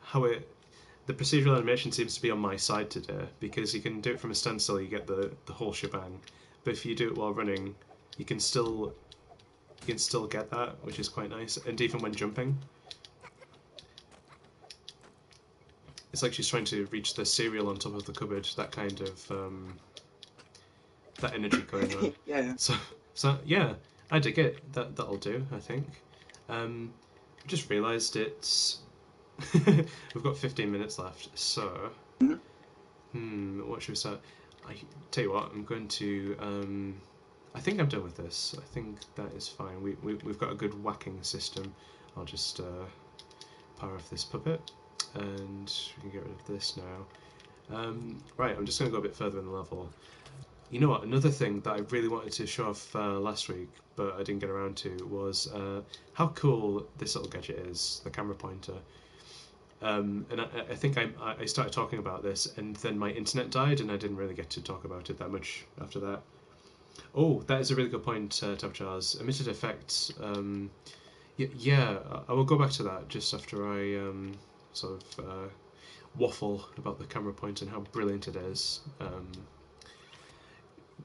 How the procedural animation seems to be on my side today, because you can do it from a standstill, you get the whole shebang. But if you do it while running, you can still get that, which is quite nice. And even when jumping, it's like she's trying to reach the cereal on top of the cupboard. That kind of that energy going on. Yeah. So yeah, I dig it. That'll do, I think. Just realised it's we've got 15 minutes left. So what should we start? I tell you what, I'm going to. I think I'm done with this. I think that is fine. We've got a good whacking system. I'll just power off this puppet, and we can get rid of this now. Right, I'm just going to go a bit further in the level. You know what? Another thing that I really wanted to show off last week, but I didn't get around to, was how cool this little gadget is, the camera pointer. And I think I started talking about this, and then my internet died, and I didn't really get to talk about it that much after that. Oh, that is a really good point, Tabchars. Emitted effects. Yeah, I will go back to that just after I sort of waffle about the camera point and how brilliant it is.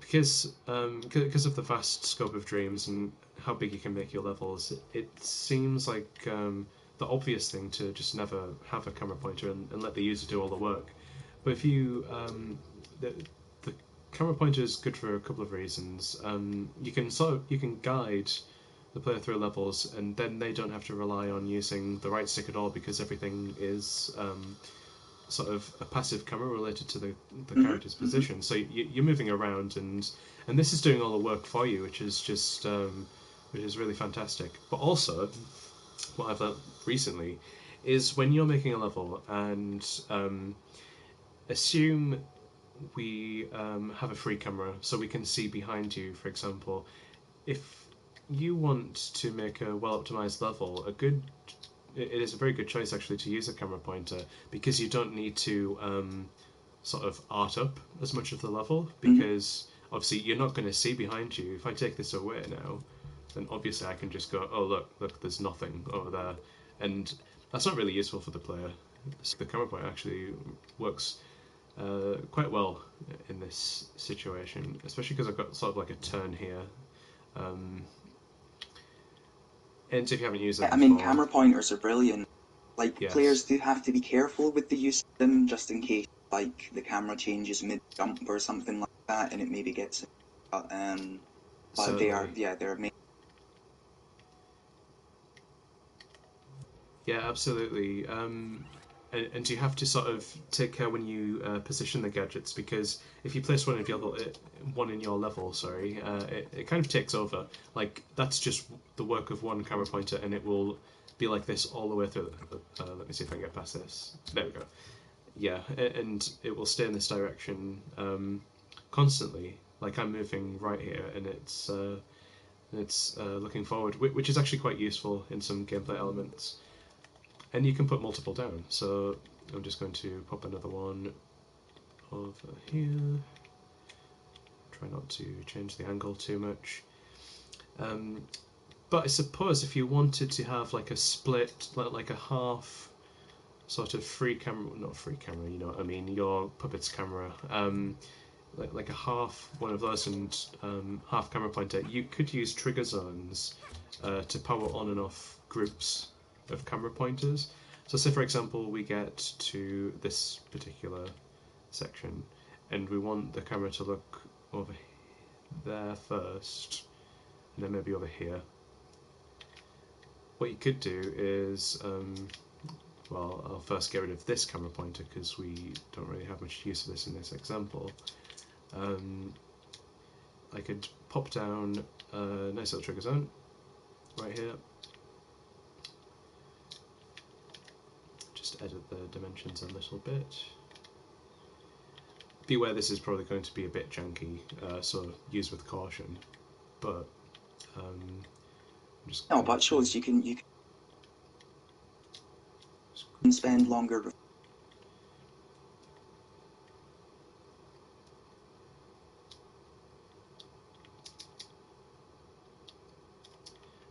Because of the vast scope of Dreams and how big you can make your levels, it seems like the obvious thing to just never have a camera pointer and let the user do all the work. But if you the camera pointer is good for a couple of reasons. You can guide the player through levels, and then they don't have to rely on using the right stick at all, because everything is sort of a passive camera related to the character's position. So you're moving around, and this is doing all the work for you, which is just which is really fantastic. But also, what I've learned recently is when you're making a level, and assume we have a free camera so we can see behind you, for example. If you want to make a well-optimized level, it is a very good choice actually to use a camera pointer, because you don't need to sort of art up as much of the level, because obviously you're not going to see behind you. If I take this away now, then obviously I can just go, oh look, there's nothing over there, and that's not really useful for the player. So the camera pointer actually works quite well in this situation, especially because I've got sort of like a turn here. And if you haven't used that I mean, before, camera pointers are brilliant. like Yes. players do have to be careful with the use of them, just in case like the camera changes mid jump or something like that, and it maybe gets. But they are, Certainly. yeah, they're amazing. Yeah, absolutely. And you have to sort of take care when you position the gadgets, because if you place one in your level, sorry, it kind of takes over. Like that's just the work of one camera pointer, and it will be like this all the way through. Let me see if I can get past this. There we go. Yeah, and it will stay in this direction constantly. Like I'm moving right here, and it's looking forward, which is actually quite useful in some gameplay elements. And you can put multiple down. So I'm just going to pop another one over here. Try not to change the angle too much. Um, but I suppose if you wanted to have like a split, like a half sort of free camera, not free camera, you know what I mean, your puppet's camera, like a half one of those and half camera pointer, you could use trigger zones to power on and off groups of camera pointers. So say for example we get to this particular section and we want the camera to look over there first and then maybe over here. What you could do is, well, I'll first get rid of this camera pointer because we don't really have much use of this in this example. I could pop down a nice little trigger zone right here. Just edit the dimensions a little bit. Beware, this is probably going to be a bit janky, so use with caution. But I'm just No, going but to shows you can spend longer.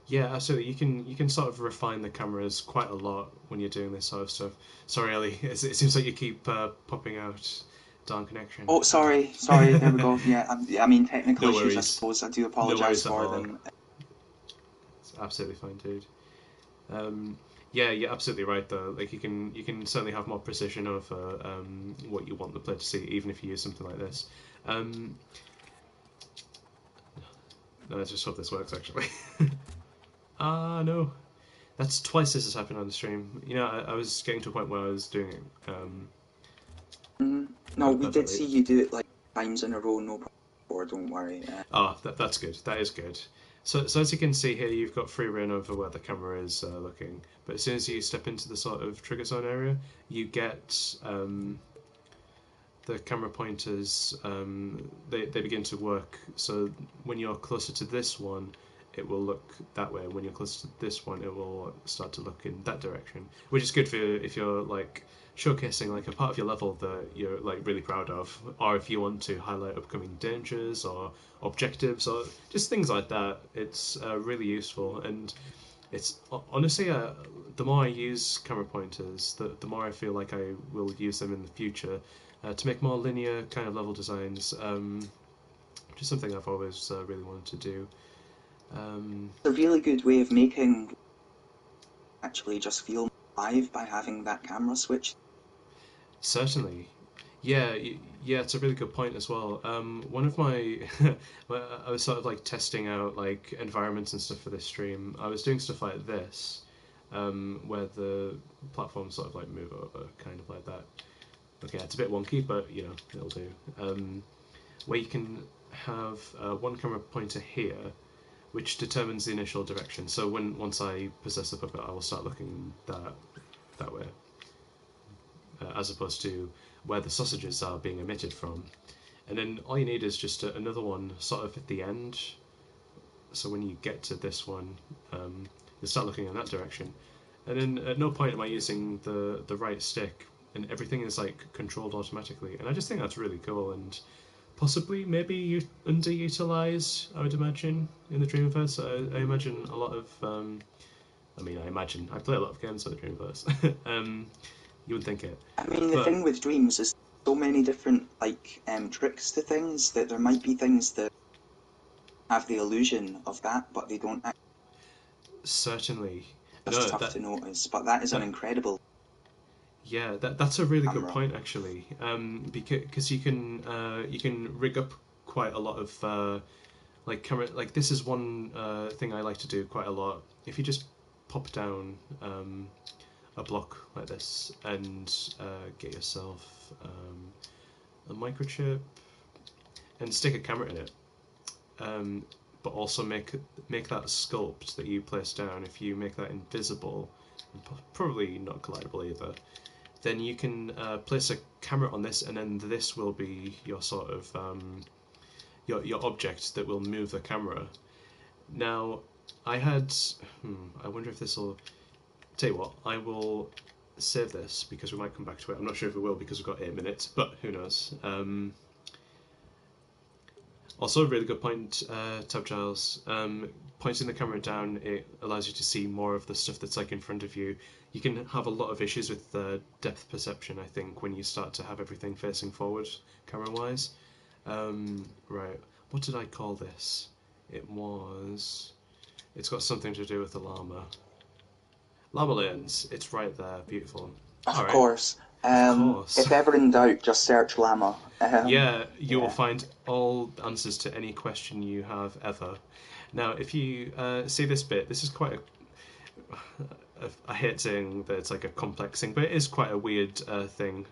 Yeah, absolutely. You can sort of refine the cameras quite a lot when you're doing this sort of stuff. Sorry, Ellie. It seems like you keep popping out. Darn connection. Oh, sorry. There we go. Yeah, I mean technical No issues. I worries. suppose I do No apologise worries at for all. them. It's absolutely fine, dude. Yeah, you're absolutely right though. Like you can certainly have more precision over what you want the player to see, even if you use something like this. Um, no, let's just hope this works actually. No, that's twice this has happened on the stream. You know, I was getting to a point where I was doing it No, we did perfectly. see you do it like times in a row. No problem. Or don't worry. Oh, that's good. That is good. So as you can see here, you've got free reign over where the camera is looking. But as soon as you step into the sort of trigger zone area, you get the camera pointers. They begin to work. So when you're closer to this one, it will look that way. When you're closer to this one, it will start to look in that direction, which is good for if you're like showcasing like a part of your level that you're like really proud of, or if you want to highlight upcoming dangers or objectives or just things like that. It's really useful, and it's honestly the more I use camera pointers, the more I feel like I will use them in the future to make more linear kind of level designs, which is something I've always really wanted to do. It's a really good way of making actually just feel live by having that camera switch. Certainly. Yeah, yeah, it's a really good point as well. One of my, I was sort of like testing out like environments and stuff for this stream. I was doing stuff like this, where the platforms sort of like move over, kind of like that. Okay, it's a bit wonky, but you know, it'll do. Where you can have one camera pointer here, which determines the initial direction. So once I possess the puppet, I will start looking that way, as opposed to where the sausages are being emitted from. And then all you need is just another one sort of at the end. So when you get to this one, you'll start looking in that direction. And then at no point am I using the right stick, and everything is like controlled automatically. And I just think that's really cool and possibly maybe underutilized. I would imagine in the Dreamverse. I imagine a lot of. I play a lot of games for the Dreamverse. You would think it, I mean, the but thing with dreams is so many different like tricks to things that there might be things that have the illusion of that, but they don't. certainly. just No, tough that to notice. But that is an that incredible yeah, that's a really good camera. point actually. Because you can rig up quite a lot of like camera. Like this is one thing I like to do quite a lot. If you just pop down a block like this and get yourself a microchip and stick a camera in it, but also make that sculpt that you place down. If you make that invisible, and probably not collidable either, then you can place a camera on this, and then this will be your sort of your object that will move the camera. Now, I had. I wonder if this will. Tell you what, I will save this because we might come back to it. I'm not sure if we will because we've got 8 minutes, but who knows. Also, a really good point, Tab Giles. Pointing the camera down, it allows you to see more of the stuff that's like in front of you. You can have a lot of issues with depth perception, I think, when you start to have everything facing forward, camera-wise. Right, what did I call this? It's got something to do with the llama. Llama lens, it's right there, beautiful. Of Alright, course. of course. If ever in doubt, just search llama. Yeah, you will Yeah. find all answers to any question you have ever. Now, if you see this bit, this is quite I hate saying that it's like a complex thing, but it is quite a weird thing.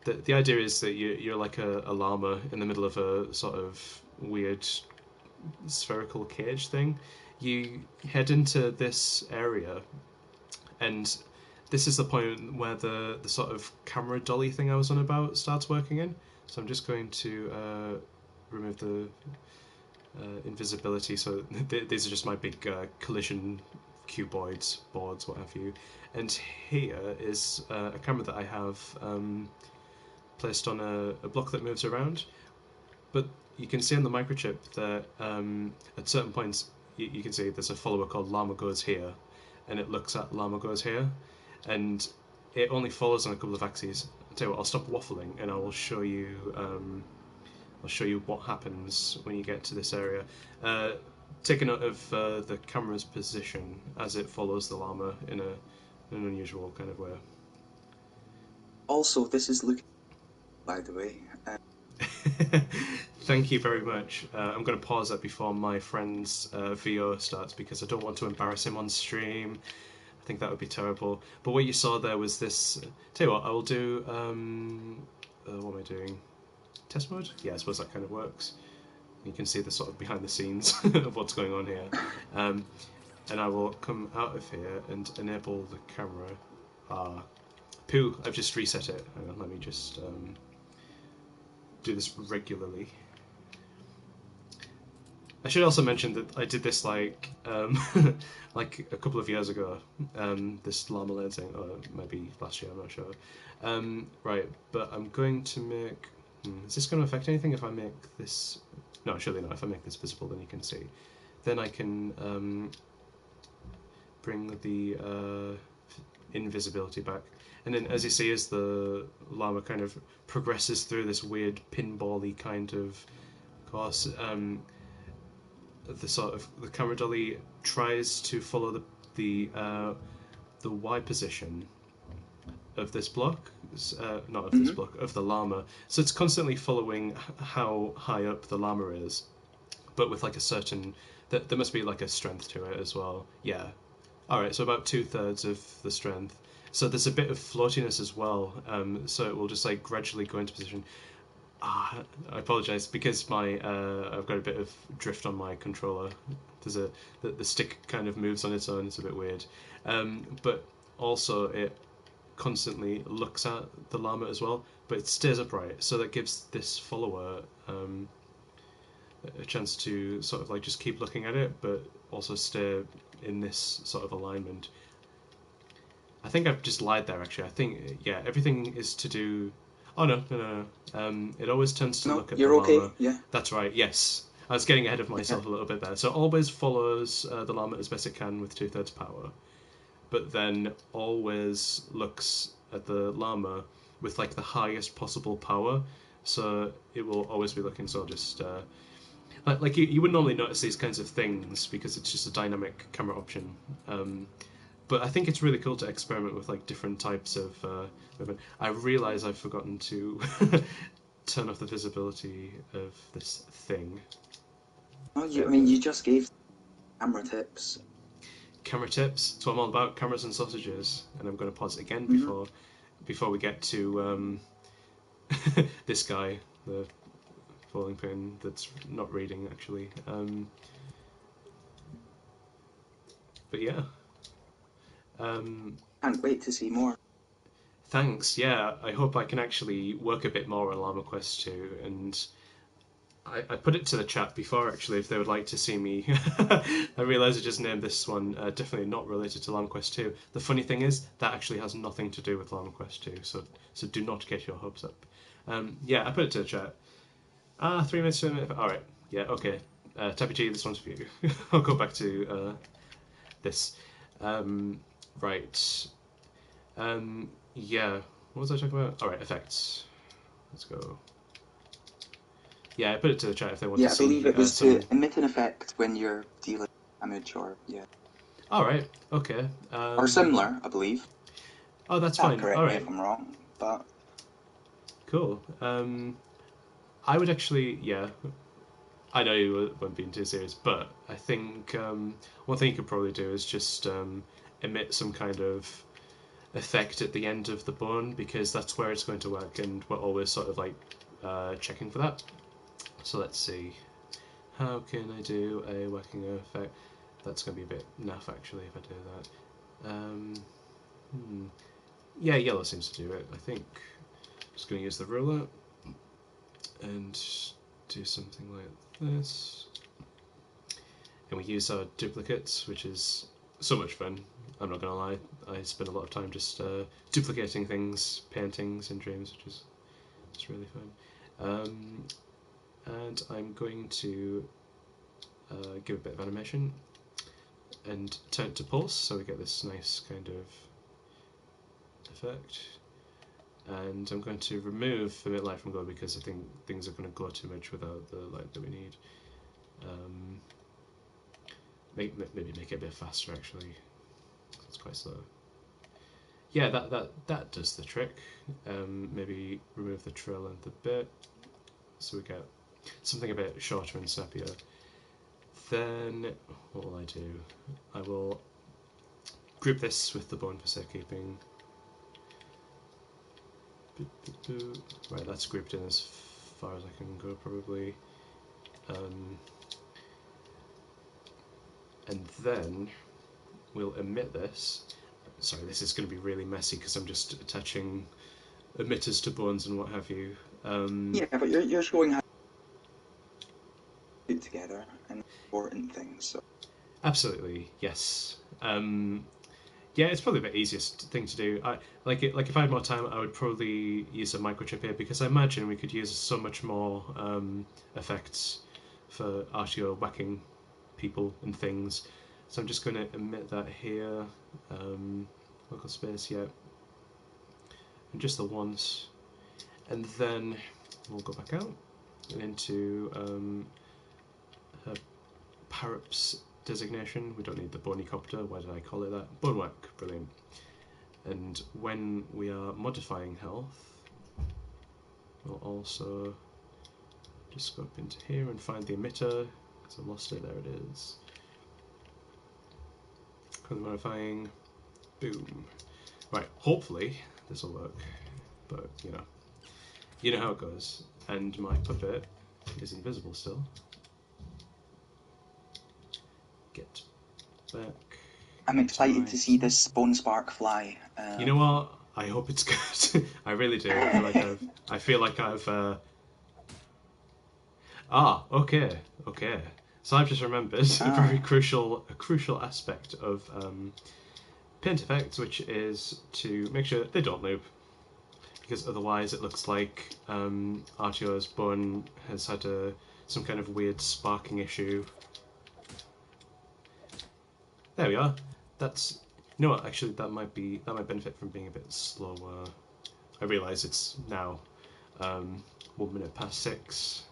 The idea is that you're like a llama in the middle of a sort of weird spherical cage thing. You head into this area, and this is the point where the sort of camera dolly thing I was on about starts working in. So I'm just going to remove the invisibility. So these are just my big collision cuboids, boards, what have you. And here is a camera that I have placed on a block that moves around. But you can see on the microchip that at certain points you can see there's a follower called Llama Goes Here, and it looks at Llama Goes Here, and it only follows on a couple of axes. I'll tell you what, I'll stop waffling and I will show you. I'll show you what happens when you get to this area. Take a note of the camera's position as it follows the llama in an unusual kind of way. Also, this is looking, by the way. Thank you very much. I'm going to pause that before my friend's VO starts because I don't want to embarrass him on stream. I think that would be terrible. But what you saw there was this. Tell you what, I will do. What am I doing? Test mode? Yeah, I suppose that kind of works. You can see the sort of behind the scenes of what's going on here. And I will come out of here and enable the camera. Pooh, I've just reset it. Hang on, let me just do this regularly. I should also mention that I did this like like a couple of years ago. This llama lens thing, or maybe last year, I'm not sure. Right, but I'm going to make. Is this going to affect anything if I make this? No, surely not. If I make this visible, then you can see. Then I can bring the invisibility back. And then, as you see, as the llama kind of progresses through this weird pinball-y kind of course, the camera dolly tries to follow the Y position of this block, not of this block, of the llama. So it's constantly following how high up the llama is, but with like a certain. There must be like a strength to it as well. Yeah. All right. So about 2/3 of the strength. So there's a bit of floatiness as well. So it will just like gradually go into position. I apologize because I've got a bit of drift on my controller. The stick kind of moves on its own. It's a bit weird, but also it constantly looks at the llama as well, but it stays upright. So that gives this follower a chance to sort of like just keep looking at it, but also stay in this sort of alignment. I think I've just lied there. Actually, I think everything is to do. Oh no. It always tends to No, look at you're the okay. llama. Yeah. That's right. Yes, I was getting ahead of myself Yeah. a little bit there. So always follows the llama as best it can with 2/3 power, but then always looks at the llama with like the highest possible power. So it will always be looking. So I'll just like you wouldn't normally notice these kinds of things because it's just a dynamic camera option. but I think it's really cool to experiment with like different types of movement. I realise I've forgotten to turn off the visibility of this thing. Oh, you just gave camera tips. Camera tips. That's what I'm all about. Cameras and sausages. And I'm going to pause it again Mm-hmm. before we get to this guy, the falling pin that's not reading actually. But yeah. Can't wait to see more. Thanks. Yeah, I hope I can actually work a bit more on Llama Quest 2, and I put it to the chat before actually if they would like to see me. I realise I just named this one definitely not related to Llama Quest 2. The funny thing is that actually has nothing to do with Llama Quest 2, so do not get your hopes up. Yeah, I put it to the chat. 3 minutes to a minute. All right. Yeah. Okay. Tappy G, this one's for you. I'll go back to this. Right. Yeah. What was I talking about? All right. Effects. Let's go. Yeah, I put it to the chat if they want to Yeah, I see believe it was some. to emit an effect when you're dealing with damage or yeah. All right. Okay. Or similar, I believe. Oh, that's Yeah, fine. All correct me if right. I'm wrong. But Cool. I would actually. Yeah. I know you weren't being too serious, but I think one thing you could probably do is just emit some kind of effect at the end of the bone because that's where it's going to work, and we're always sort of like checking for that. So let's see. How can I do a working effect? That's going to be a bit naff actually if I do that. Yeah, yellow seems to do it. I think just going to use the ruler and do something like this. And we use our duplicates, which is so much fun. I'm not going to lie, I spend a lot of time just duplicating things, paintings in Dreams, which is just really fun. And I'm going to give a bit of animation and turn it to pulse, so we get this nice kind of effect. And I'm going to remove emit light from glow because I think things are going to glow too much without the light that we need. Maybe make it a bit faster actually. It's quite slow. Yeah, that does the trick. Maybe remove the trail length a bit so we get something a bit shorter and snappier. Then what will I do? I will group this with the bone for safekeeping. Right, that's grouped in as far as I can go probably. And then we'll emit this. Sorry, this is going to be really messy because I'm just attaching emitters to bones and what have you. yeah, but you're showing how to put it together and important things. So. Absolutely, yes. Yeah, it's probably the easiest thing to do. Like if I had more time, I would probably use a microchip here because I imagine we could use so much more effects for Artio whacking people and things. So I'm just going to emit that here. Local space, yeah, and just the once, and then we'll go back out and into her Parrots designation. We don't need the Boneycopter. Why did I call it that? Bonework, brilliant. And when we are modifying health, we'll also just go up into here and find the emitter, because I lost it, there it is. Currently modifying, boom. Right, hopefully this will work, but you know how it goes. And my puppet is invisible still. Get back. I'm excited to see this bone spark fly. You know what? I hope it's good. I really do. I feel like I've. Okay. So I've just remembered a very crucial aspect of paint effects, which is to make sure they don't loop, because otherwise it looks like Artio's bone has had some kind of weird sparking issue. There we are. That's. You know what? Actually, that might benefit from being a bit slower. I realise it's now 1 minute past 6.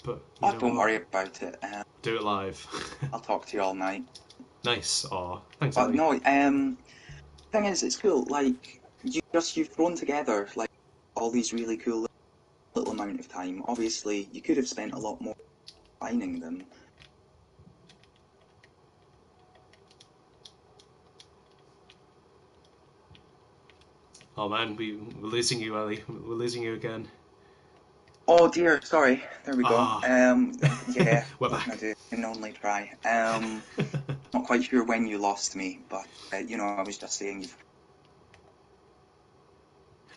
But don't worry about it. do it live. I'll talk to you all night. Nice. Aw, thanks, But Ellie. no, thing is, it's cool. Like you've thrown together like all these really cool little amount of time. Obviously, you could have spent a lot more finding them. Oh man, we're losing you, Ellie. We're losing you again. Oh dear, sorry. There we go. Ah, Yeah, we're what can I back. do? Can only try. Not quite sure when you lost me, but I was just saying you've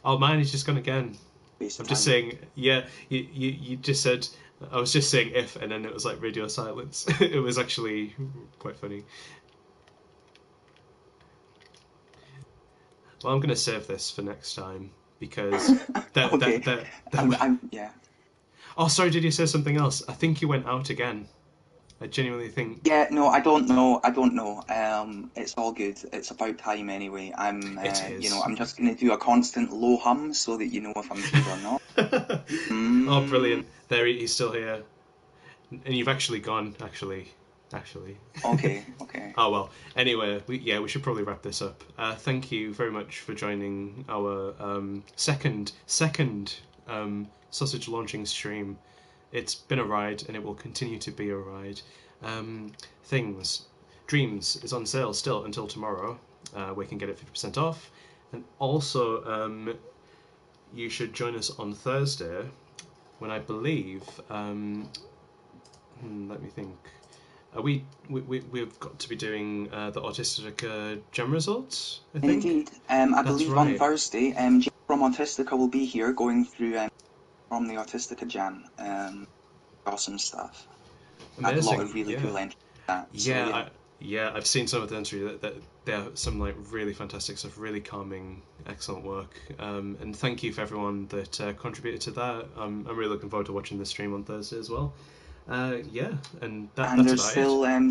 Oh, mine is just gone again. wasted I'm just time. saying, yeah, you just said, I was just saying if, and then it was like radio silence. It was actually quite funny. Well, I'm going to save this for next time because Okay, that. yeah. Oh, sorry, did you say something else? I think you went out again. I genuinely think Yeah, no, I don't know. I don't know. It's all good. It's about time anyway. it is. I'm just gonna do a constant low hum so that you know if I'm here or not. Oh, Mm, brilliant. There, he's still here. And you've actually gone, actually. okay, okay. Oh well. Anyway, we should probably wrap this up. Thank you very much for joining our second sausage launching stream. It's been a ride, and it will continue to be a ride. Things, Dreams is on sale still until tomorrow. We can get it 50% off, and also you should join us on Thursday when I believe. Let me think. We've got to be doing the Autistica gem results, I think. Indeed. I That's believe on right. Thursday, Jane from Autistica will be here going through from the Autistica Jam. Awesome stuff. Had a lot of Amazing. really Yeah. cool entries for that. So Yeah, yeah. I've seen some of the entry that they're some like really fantastic stuff, really calming, excellent work. And thank you for everyone that contributed to that. I'm really looking forward to watching the stream on Thursday as well. Yeah, and And that's there's about it. still Oh,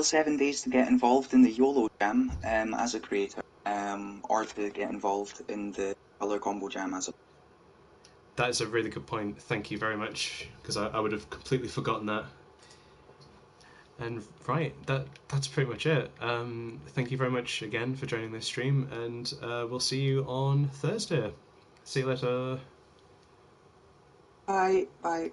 7 days to get involved in the YOLO Jam as a creator, or to get involved in the Color Combo Jam as a. that is a really good point. Thank you very much, because I would have completely forgotten that. And right, that's pretty much it. Thank you very much again for joining this stream, and we'll see you on Thursday. See you later. Bye, bye.